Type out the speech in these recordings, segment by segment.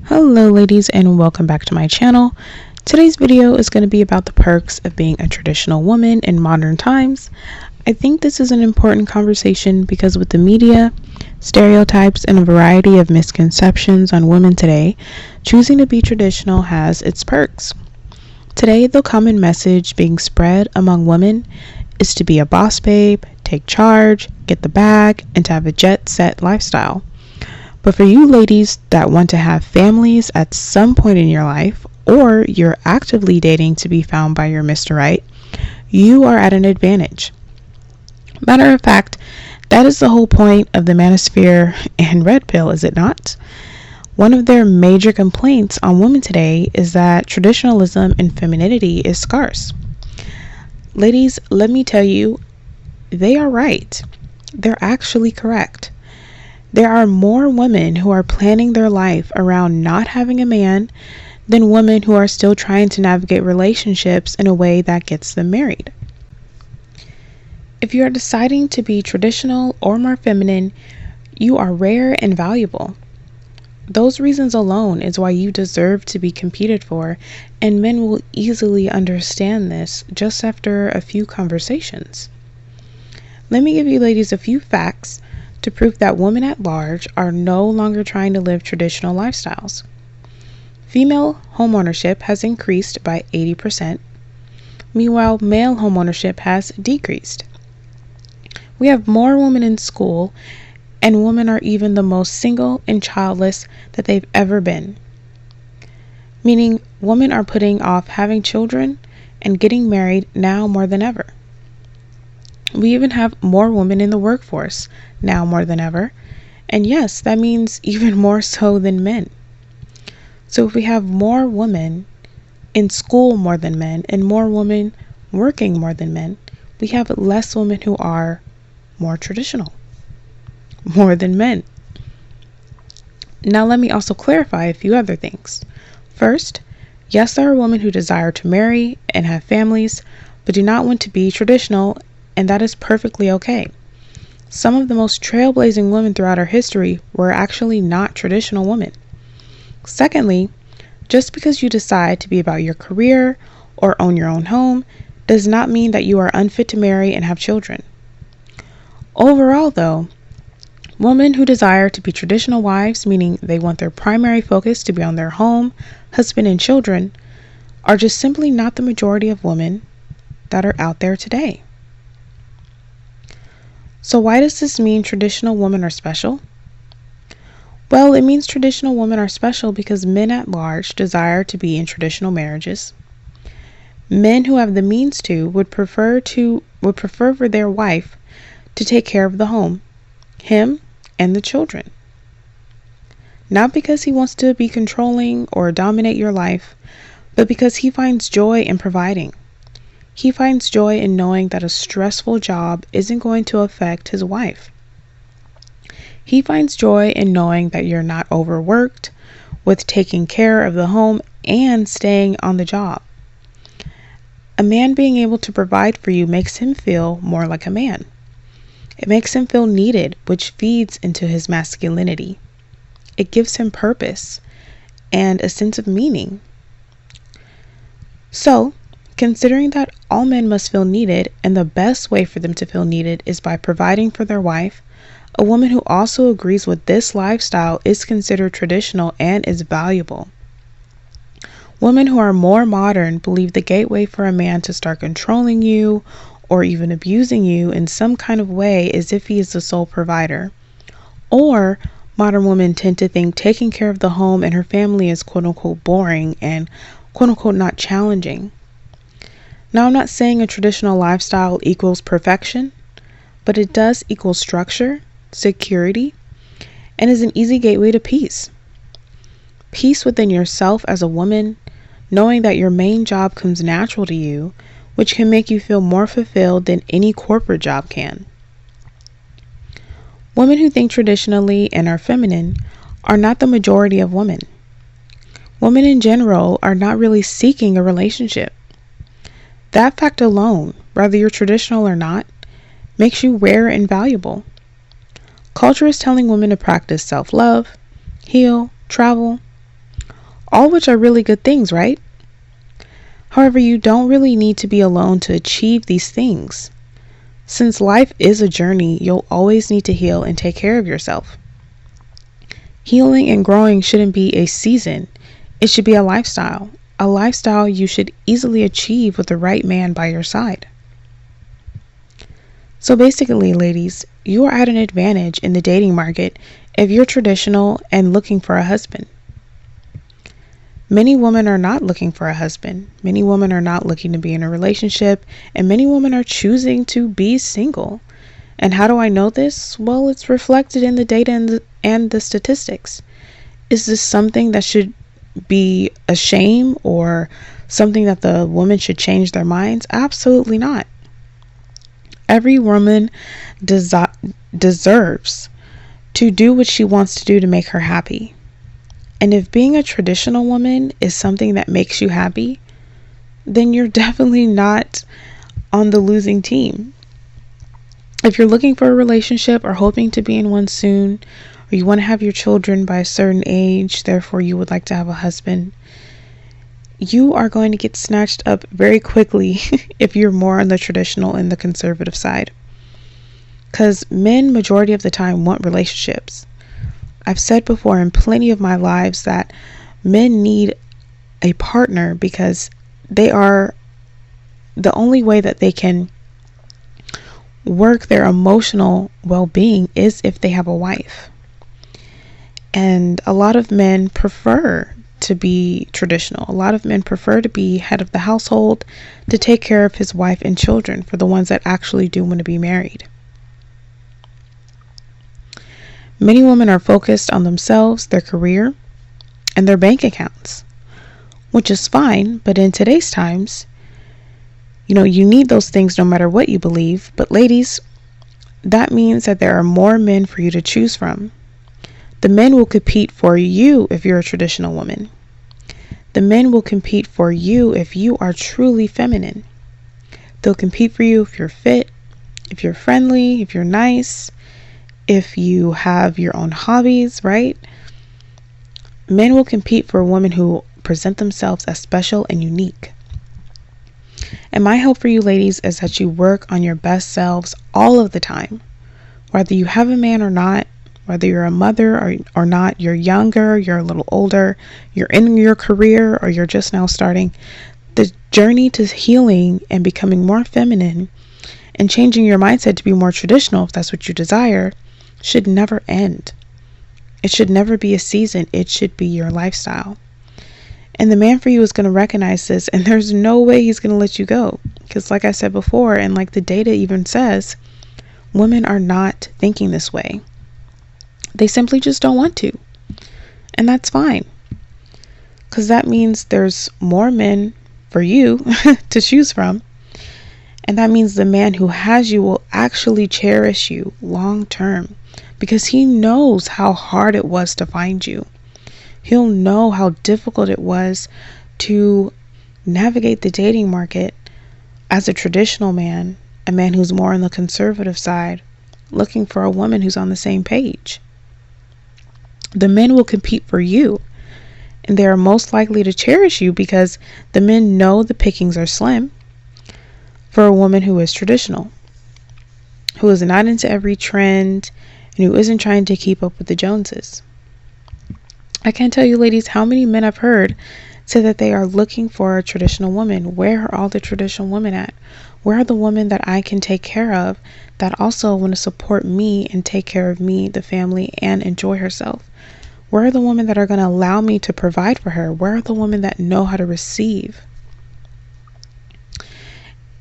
Hello ladies, and welcome back to my channel. Today's video is going to be about the perks of being a traditional woman in modern times. I think this is an important conversation because with the media, stereotypes, and a variety of misconceptions on women today, choosing to be traditional has its perks. Today, the common message being spread among women is to be a boss babe, take charge, get the bag, and to have a jet-set lifestyle. But for you ladies that want to have families at some point in your life, or you're actively dating to be found by your Mr. Right, you are at an advantage. Matter of fact, that is the whole point of the manosphere and red pill, is it not? One of their major complaints on women today is that traditionalism and femininity is scarce. Ladies, let me tell you, they are right. They're actually correct. There are more women who are planning their life around not having a man than women who are still trying to navigate relationships in a way that gets them married. If you are deciding to be traditional or more feminine, you are rare and valuable. Those reasons alone is why you deserve to be competed for, and men will easily understand this just after a few conversations. Let me give you ladies a few facts to prove that women at large are no longer trying to live traditional lifestyles. Female homeownership has increased by 80%. Meanwhile, male homeownership has decreased. We have more women in school, and women are even the most single and childless that they've ever been. Meaning, women are putting off having children and getting married now more than ever. We even have more women in the workforce now more than ever. And yes, that means even more so than men. So if we have more women in school more than men and more women working more than men, we have less women who are more traditional, more than men. Now let me also clarify a few other things. First, yes, there are women who desire to marry and have families, but do not want to be traditional, and that is perfectly okay. Some of the most trailblazing women throughout our history were actually not traditional women. Secondly, just because you decide to be about your career or own your own home does not mean that you are unfit to marry and have children. Overall, though, women who desire to be traditional wives, meaning they want their primary focus to be on their home, husband, and children, are just simply not the majority of women that are out there today. So why does this mean traditional women are special? Well, it means traditional women are special because men at large desire to be in traditional marriages. Men who have the means to would prefer for their wife to take care of the home, him and the children. Not because he wants to be controlling or dominate your life, but because he finds joy in providing. He finds joy in knowing that a stressful job isn't going to affect his wife. He finds joy in knowing that you're not overworked with taking care of the home and staying on the job. A man being able to provide for you makes him feel more like a man. It makes him feel needed, which feeds into his masculinity. It gives him purpose and a sense of meaning. So, considering that all men must feel needed, and the best way for them to feel needed is by providing for their wife, a woman who also agrees with this lifestyle is considered traditional and is valuable. Women who are more modern believe the gateway for a man to start controlling you or even abusing you in some kind of way is if he is the sole provider. Or modern women tend to think taking care of the home and her family is quote-unquote boring and quote-unquote not challenging. Now, I'm not saying a traditional lifestyle equals perfection, but it does equal structure, security, and is an easy gateway to peace. Peace within yourself as a woman, knowing that your main job comes natural to you, which can make you feel more fulfilled than any corporate job can. Women who think traditionally and are feminine are not the majority of women. Women in general are not really seeking a relationship. That fact alone, whether you're traditional or not, makes you rare and valuable. Culture is telling women to practice self-love, heal, travel. all which are really good things, right? However, you don't really need to be alone to achieve these things. Since life is a journey, you'll always need to heal and take care of yourself. Healing and growing shouldn't be a season. It should be a lifestyle. A lifestyle you should easily achieve with the right man by your side. So basically, ladies, you are at an advantage in the dating market if you're traditional and looking for a husband. Many women are not looking for a husband. Many women are not looking to be in a relationship, and many women are choosing to be single. And how do I know this? Well, it's reflected in the data and the statistics. Is this something that should be a shame or something that the woman should change their minds? Absolutely not. Every woman deserves to do what she wants to do to make her happy. And if being a traditional woman is something that makes you happy, then you're definitely not on the losing team. If you're looking for a relationship or hoping to be in one soon, or you want to have your children by a certain age, therefore you would like to have a husband, you are going to get snatched up very quickly if you're more on the traditional and the conservative side. Because men, majority of the time, want relationships. I've said before in plenty of my lives that men need a partner because they are the only way that they can work their emotional well-being is if they have a wife. And a lot of men prefer to be traditional. A lot of men prefer to be head of the household, to take care of his wife and children, for the ones that actually do want to be married. Many women are focused on themselves, their career, and their bank accounts, which is fine, but in today's times, you need those things no matter what you believe. But ladies, that means that there are more men for you to choose from. The men will compete for you if you're a traditional woman. The men will compete for you if you are truly feminine. They'll compete for you if you're fit, if you're friendly, if you're nice, if you have your own hobbies, right? Men will compete for women who present themselves as special and unique. And my hope for you ladies is that you work on your best selves all of the time. Whether you have a man or not, whether you're a mother or not, you're younger, you're a little older, you're in your career, or you're just now starting, the journey to healing and becoming more feminine and changing your mindset to be more traditional, if that's what you desire, should never end. It should never be a season. It should be your lifestyle. And the man for you is going to recognize this, and there's no way he's going to let you go. Because like I said before, and like the data even says, women are not thinking this way. They simply just don't want to. And that's fine. Because that means there's more men for you to choose from. And that means the man who has you will actually cherish you long term. Because he knows how hard it was to find you. He'll know how difficult it was to navigate the dating market as a traditional man, a man who's more on the conservative side, looking for a woman who's on the same page. The men will compete for you, and they are most likely to cherish you because the men know the pickings are slim for a woman who is traditional, who is not into every trend, and who isn't trying to keep up with the Joneses. I can't tell you ladies how many men I've heard say that they are looking for a traditional woman. Where are all the traditional women at? Where are the women that I can take care of that also want to support me and take care of me, the family, and enjoy herself? Where are the women that are going to allow me to provide for her? Where are the women that know how to receive?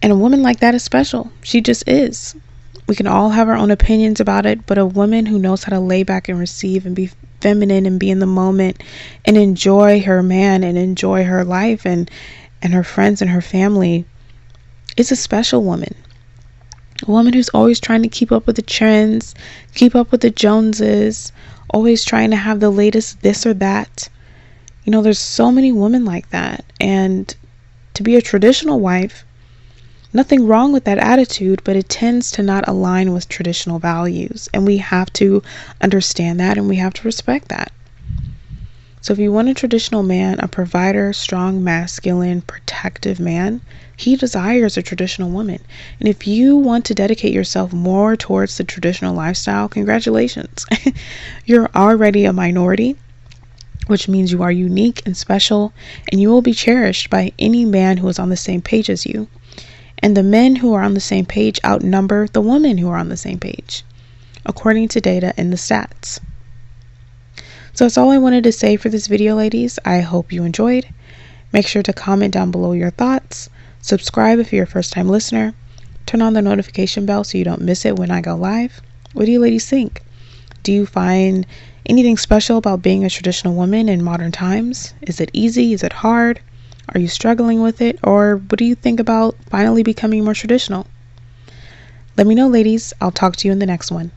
And a woman like that is special. She just is. We can all have our own opinions about it, but a woman who knows how to lay back and receive and be feminine and be in the moment and enjoy her man and enjoy her life and her friends and her family is a special woman. A woman who's always trying to keep up with the trends, keep up with the Joneses, always trying to have the latest this or that. There's so many women like that. And to be a traditional wife, nothing wrong with that attitude, but it tends to not align with traditional values. And we have to understand that, and we have to respect that. So if you want a traditional man, a provider, strong, masculine, protective man, he desires a traditional woman. And if you want to dedicate yourself more towards the traditional lifestyle, congratulations. You're already a minority, which means you are unique and special, and you will be cherished by any man who is on the same page as you. And the men who are on the same page outnumber the women who are on the same page, according to data in the stats. So that's all I wanted to say for this video, ladies. I hope you enjoyed. Make sure to comment down below your thoughts. Subscribe if you're a first-time listener. Turn on the notification bell so you don't miss it when I go live. What do you ladies think? Do you find anything special about being a traditional woman in modern times? Is it easy? Is it hard? Are you struggling with it? Or what do you think about finally becoming more traditional? Let me know, ladies. I'll talk to you in the next one.